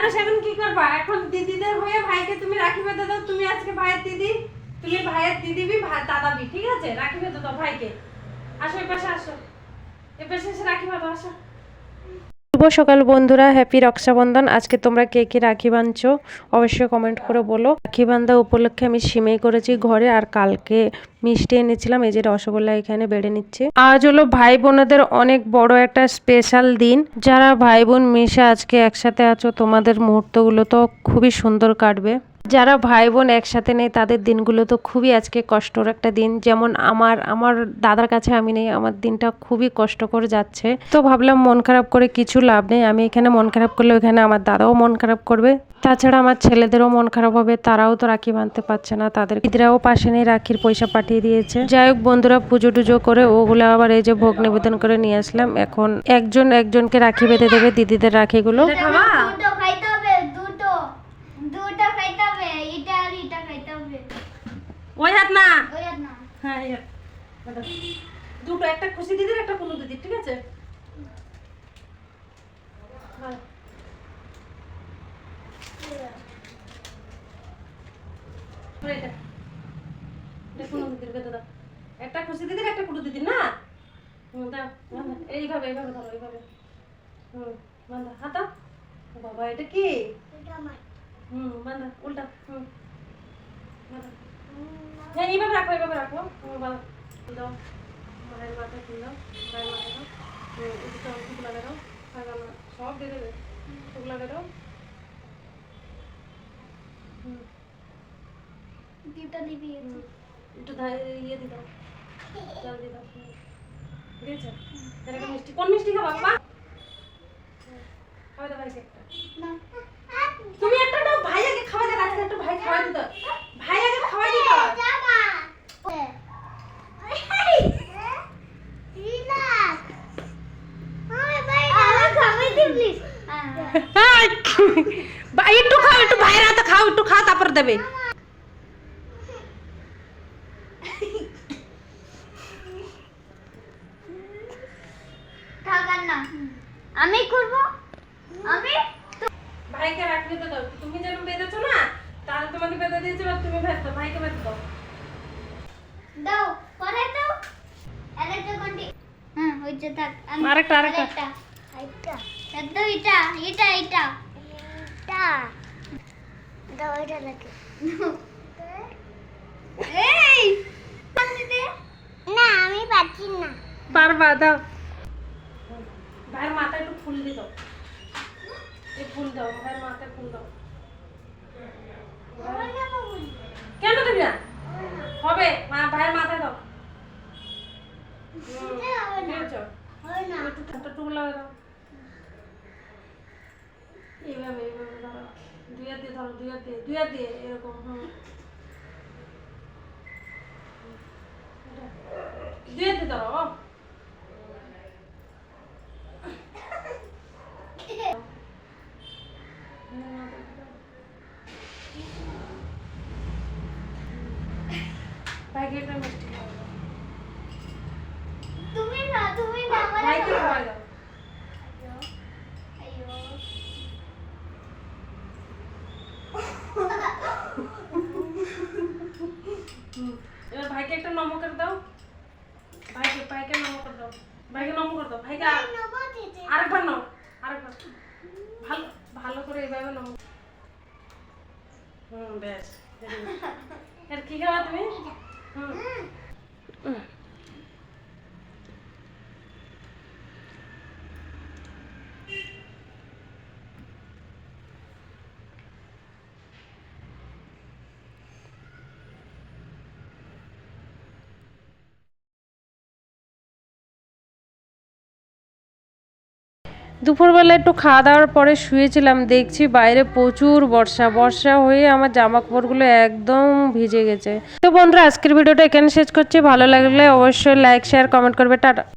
মানুষ এখন কি করবা? এখন দিদিদের হয়ে ভাইকে তুমি রাখি বেঁধে দাও। তুমি আজকে ভাইয়ের দিদি, তুমি ভাইয়ের দিদিবি, ভাই দাদাবি, ঠিক আছে? রাখি বেঁধে দাও ভাইকে। আসো এই পাশে আসো, এই পাশে এসে রাখি বাঁধো, আসো। শুভ সকাল বন্ধুরা, হ্যাপি রক্ষাবন্ধন। আজকে তোমরা কে কে রাখি বাঁধছো অবশ্যই কমেন্ট করে বলো। রাখি বান্ধা উপলক্ষে আমি সিমাই করেছি ঘরে, আর কালকে মিষ্টি এনেছিলাম। এই যে রসগোল্লা এখানে বেড়ে নিচ্ছে। আজ হলো ভাই বোনেদের অনেক বড় একটা স্পেশাল দিন। যারা ভাই বোন মিশে আজকে একসাথে আছো, তোমাদের মুহূর্তগুলো তো খুবই সুন্দর কাটবে। যারা ভাই বোন একসাথে নেই তাদের দিনগুলো তো খুবই আজকে কষ্টর একটা দিন। যেমন আমার দাদার কাছে আমি নেই, আমার দিনটা খুবই কষ্ট করে যাচ্ছে। তো ভাবলাম মন খারাপ করে কিছু লাভ নেই, আমি এখানে মন খারাপ করলে ওখানে আমার দাদাও মন খারাপ করবে, তাছাড়া আমার ছেলেদেরও মন খারাপ হবে, তারাও তো রাখি বাঁধতে পারছে না, তাদের দিদিরাও পাশে নেই, রাখির পয়সা পাঠিয়ে দিয়েছে। যাই হোক বন্ধুরা, পুজো টুজো করে ওগুলো আবার এই যে ভোগ নিবেদন করে নিয়ে আসলাম। এখন একজন একজনকে রাখি বেঁধে দেবে দিদিদের রাখিগুলো। ওই হাত না, হ্যাঁ এই হাত। দুটো, একটা খুশি দিদির, একটা কুলু দিদির, ঠিক আছে? হ্যাঁ। এটা কুলু দিদির বেঁধে দাও। একটা খুশি দিদির, একটা কুলু দিদির, না? দাও, বাঁধো। এইভাবে এইভাবে ধরো, এইভাবে। বাঁধো, হাতা। বাবা এটা কি? বাঁধো, উল্টা। বাঁধো। হ্যাঁ এইভাবে রাখো, এইভাবে রাখো। বাঁধো, দাও। মায়ের মাথায় ফুল দাও, মায়ের মাথায় দাও। একটু ফুল লাগা দাও, সব দিয়ে দেবে। ফুল লাগা দাও। একটু ইয়ে দিয়ে দাও, জল দিয়ে দাও। দিয়েছে? একটা মিষ্টি, কোন মিষ্টি খাবা বাবা? খাওয়া দাও ভাইকে একটা। তুমি একটা দাও, ভাই আগে খাওয়া দাও। আজকে একটু ভাই খাওয়া দিতে, ভাই আগে খাওয়াই দিতে। একটু খাও, একটু ভাইয়ের হাতে খাও, একটু খাও, তারপর দেবে। আমি করব, আমি ভাইকে রাখতে দাও। তুমি যেন বেঁধেছো না, তাহলে তোমাকে বেঁধে দিয়েছে, আর তুমি বেঁধে ভাইকে বেঁধে দাও। দাও, পরে দাও। আরেকটা কোনটি? হ্যাঁ, হইছে থাক। আরেকটা। এটা দাও, এটা দাও, এটা লাগে। এই না, আমি পাচ্ছি না। পারবা, দাও। ভাইয়ের মাথায় একটু ফুল দিয়ে দাও। এই ফুল দাও, ভাইয়ের মাথায় ফুল দাও। কেন দিবি না? হবে, ভাইয়ের মাথায় দাও। একটু টুক লাগা দাও। এইভাবে এইভাবে ধরো, দুই হাত দিয়ে ধরো, দুই হাত দিয়ে এরকম। দুই হাত দিয়ে ধরো। ভাইকে একটা মিষ্টি খাওয়া দাও। তুমি না ভাইকে খাওয়া দাও। এবার ভাইকে একটা নম করে দাও। ভাইকে নম করে দাও। ভাইকে নম করে দাও। ভাইকে আরেকবার নাও, আরেকবার। ভালো ভালো করে এইভাবে নম। বেশ। আর কি খাওয়া তুমি? দুপুরবেলা একটু খাওয়া দাওয়ার পরে শুয়েছিলাম, দেখছি বাইরে প্রচুর বর্ষা হয়ে আমার জামা কাপড়গুলো একদম ভিজে গেছে। তো বন্ধুরা, আজকের ভিডিওটা এখানে শেষ করছি। ভালো লাগলে অবশ্যই লাইক শেয়ার কমেন্ট করবে। টাটা।